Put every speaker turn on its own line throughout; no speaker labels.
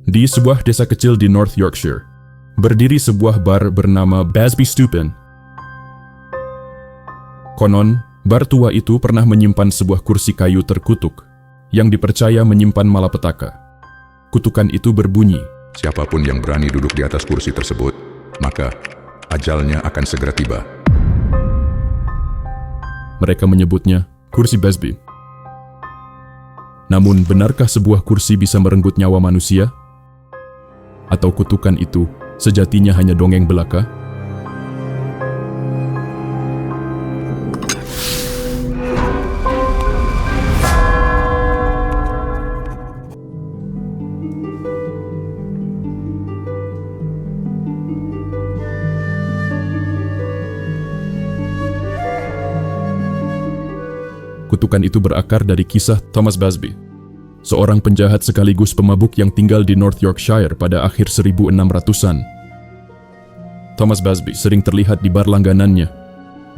Di sebuah desa kecil di North Yorkshire, berdiri sebuah bar bernama Basby Stupin. Konon, bar tua itu pernah menyimpan sebuah kursi kayu terkutuk yang dipercaya menyimpan malapetaka. Kutukan itu berbunyi,
"Siapapun yang berani duduk di atas kursi tersebut, maka ajalnya akan segera tiba."
Mereka menyebutnya kursi Basby. Namun, benarkah sebuah kursi bisa merenggut nyawa manusia? Atau kutukan itu sejatinya hanya dongeng belaka? Kutukan itu berakar dari kisah Thomas Basby, seorang penjahat sekaligus pemabuk yang tinggal di North Yorkshire pada akhir 1600-an. Thomas Basby sering terlihat di bar langganannya,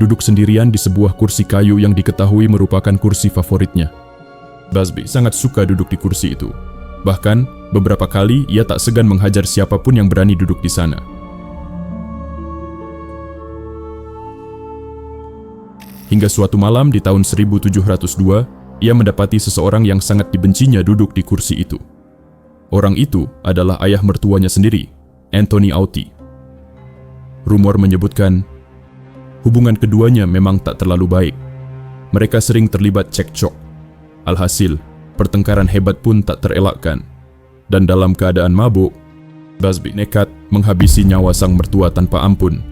duduk sendirian di sebuah kursi kayu yang diketahui merupakan kursi favoritnya. Basby sangat suka duduk di kursi itu. Bahkan, beberapa kali ia tak segan menghajar siapapun yang berani duduk di sana. Hingga suatu malam di tahun 1702, ia mendapati seseorang yang sangat dibencinya duduk di kursi itu. Orang itu adalah ayah mertuanya sendiri, Anthony Auty. Rumor menyebutkan, hubungan keduanya memang tak terlalu baik. Mereka sering terlibat cekcok. Alhasil, pertengkaran hebat pun tak terelakkan. Dan dalam keadaan mabuk, Basby nekat menghabisi nyawa sang mertua tanpa ampun.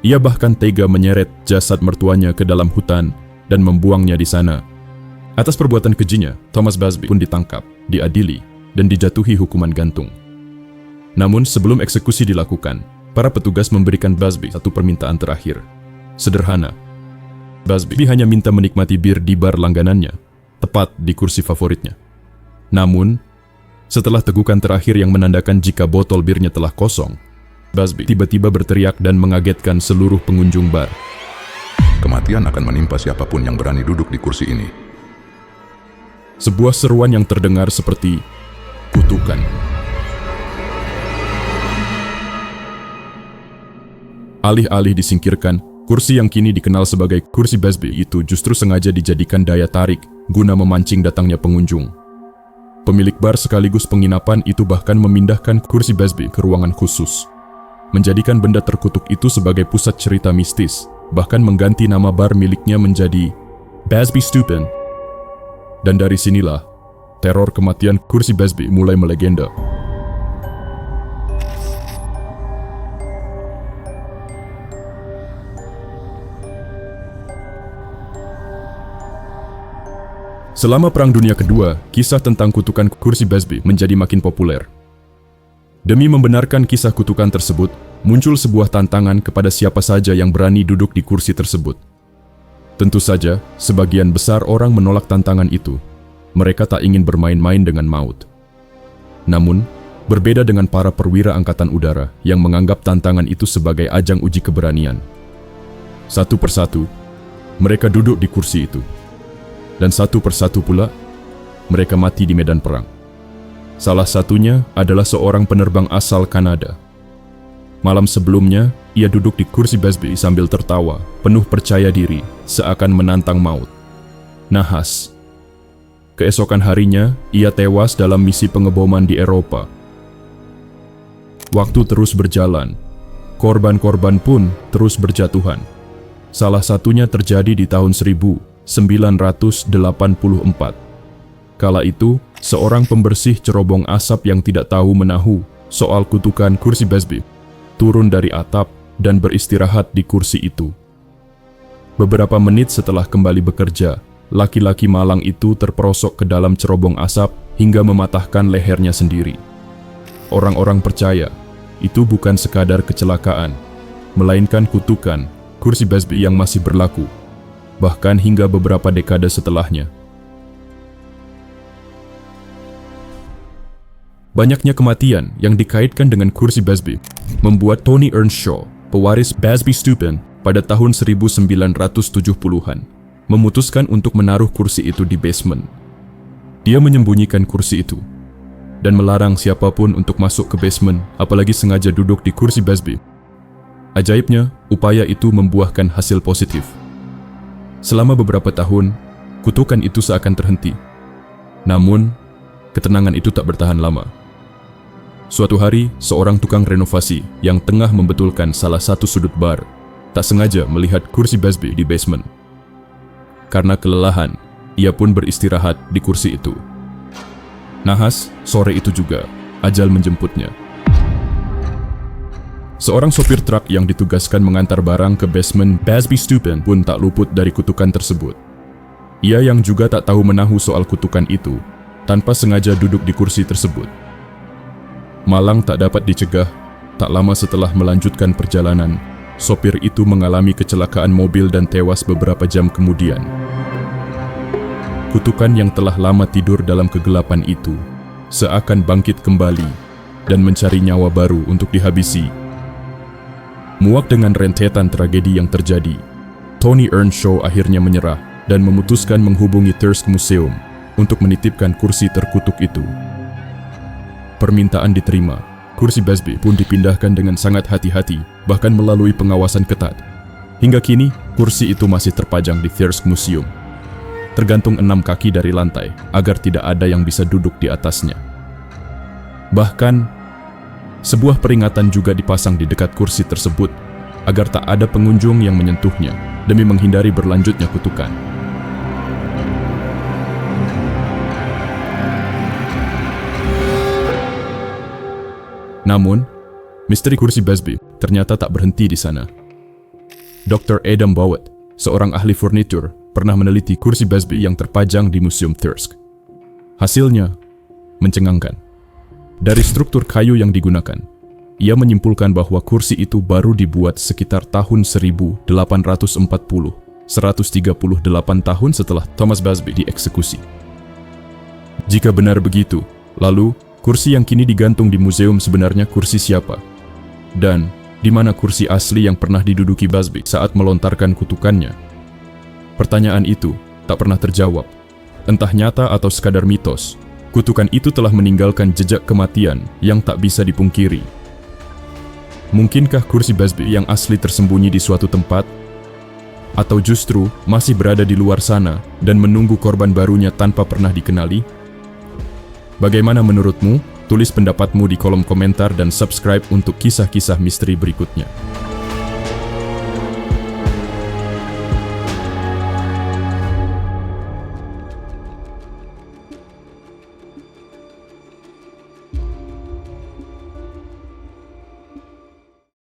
Ia bahkan tega menyeret jasad mertuanya ke dalam hutan dan membuangnya di sana. Atas perbuatan kejinya, Thomas Basby pun ditangkap, diadili, dan dijatuhi hukuman gantung. Namun sebelum eksekusi dilakukan, para petugas memberikan Basby satu permintaan terakhir. Sederhana. Basby hanya minta menikmati bir di bar langganannya, tepat di kursi favoritnya. Namun, setelah tegukan terakhir yang menandakan jika botol birnya telah kosong, Basby tiba-tiba berteriak dan mengagetkan seluruh pengunjung bar.
"Kematian akan menimpa siapapun yang berani duduk di kursi ini."
Sebuah seruan yang terdengar seperti kutukan. Alih-alih disingkirkan, kursi yang kini dikenal sebagai kursi Basby itu justru sengaja dijadikan daya tarik guna memancing datangnya pengunjung. Pemilik bar sekaligus penginapan itu bahkan memindahkan kursi Basby ke ruangan khusus, menjadikan benda terkutuk itu sebagai pusat cerita mistis, bahkan mengganti nama bar miliknya menjadi Basby Stupin. Dan dari sinilah, teror kematian kursi Basby mulai melegenda. Selama Perang Dunia Kedua, kisah tentang kutukan kursi Basby menjadi makin populer. Demi membenarkan kisah kutukan tersebut, muncul sebuah tantangan kepada siapa saja yang berani duduk di kursi tersebut. Tentu saja, sebagian besar orang menolak tantangan itu. Mereka tak ingin bermain-main dengan maut. Namun, berbeda dengan para perwira angkatan udara yang menganggap tantangan itu sebagai ajang uji keberanian. Satu persatu, mereka duduk di kursi itu. Dan satu persatu pula, mereka mati di medan perang. Salah satunya adalah seorang penerbang asal Kanada. Malam sebelumnya, ia duduk di kursi Basby sambil tertawa, penuh percaya diri, seakan menantang maut. Nahas. Keesokan harinya, ia tewas dalam misi pengeboman di Eropa. Waktu terus berjalan. Korban-korban pun terus berjatuhan. Salah satunya terjadi di tahun 1984. Kala itu, seorang pembersih cerobong asap yang tidak tahu menahu soal kutukan kursi Basby turun dari atap dan beristirahat di kursi itu. Beberapa menit setelah kembali bekerja, laki-laki malang itu terperosok ke dalam cerobong asap hingga mematahkan lehernya sendiri. Orang-orang percaya itu bukan sekadar kecelakaan, melainkan kutukan kursi Basby yang masih berlaku, bahkan hingga beberapa dekade setelahnya. Banyaknya kematian yang dikaitkan dengan kursi Basby membuat Tony Earnshaw, pewaris Basby Stupin pada tahun 1970-an, memutuskan untuk menaruh kursi itu di basement. Dia menyembunyikan kursi itu. dan melarang siapapun untuk masuk ke basement, apalagi sengaja duduk di kursi Busby. Ajaibnya, upaya itu membuahkan hasil positif. Selama beberapa tahun, kutukan itu seakan terhenti. Namun, ketenangan itu tak bertahan lama. Suatu hari, seorang tukang renovasi yang tengah membetulkan salah satu sudut bar tak sengaja melihat kursi Busby di basement. Karena kelelahan, ia pun beristirahat di kursi itu. Nahas, sore itu juga, ajal menjemputnya. Seorang sopir truk yang ditugaskan mengantar barang ke basement Busby Stupid pun tak luput dari kutukan tersebut. Ia yang juga tak tahu menahu soal kutukan itu, tanpa sengaja duduk di kursi tersebut. Malang tak dapat dicegah, tak lama setelah melanjutkan perjalanan, sopir itu mengalami kecelakaan mobil dan tewas beberapa jam kemudian. Kutukan yang telah lama tidur dalam kegelapan itu seakan bangkit kembali dan mencari nyawa baru untuk dihabisi. Muak dengan rentetan tragedi yang terjadi, Tony Earnshaw akhirnya menyerah dan memutuskan menghubungi Thirsk Museum untuk menitipkan kursi terkutuk itu. Permintaan diterima, kursi Busby pun dipindahkan dengan sangat hati-hati, bahkan melalui pengawasan ketat. Hingga kini, kursi itu masih terpajang di Thirsk Museum, tergantung 6 kaki dari lantai agar tidak ada yang bisa duduk di atasnya. Bahkan, sebuah peringatan juga dipasang di dekat kursi tersebut agar tak ada pengunjung yang menyentuhnya demi menghindari berlanjutnya kutukan. Namun, misteri kursi Busby ternyata tak berhenti di sana. Dr. Adam Bowett, seorang ahli furnitur, pernah meneliti kursi Busby yang terpajang di Museum Thirsk. Hasilnya mencengangkan. Dari struktur kayu yang digunakan, ia menyimpulkan bahwa kursi itu baru dibuat sekitar tahun 1840, 138 tahun setelah Thomas Busby dieksekusi. Jika benar begitu, lalu kursi yang kini digantung di museum sebenarnya kursi siapa? Dan di mana kursi asli yang pernah diduduki Busby saat melontarkan kutukannya? Pertanyaan itu tak pernah terjawab. Entah nyata atau sekadar mitos, kutukan itu telah meninggalkan jejak kematian yang tak bisa dipungkiri. Mungkinkah kursi Busby yang asli tersembunyi di suatu tempat? Atau justru masih berada di luar sana dan menunggu korban barunya tanpa pernah dikenali? Bagaimana menurutmu? Tulis pendapatmu di kolom komentar dan subscribe untuk kisah-kisah misteri berikutnya.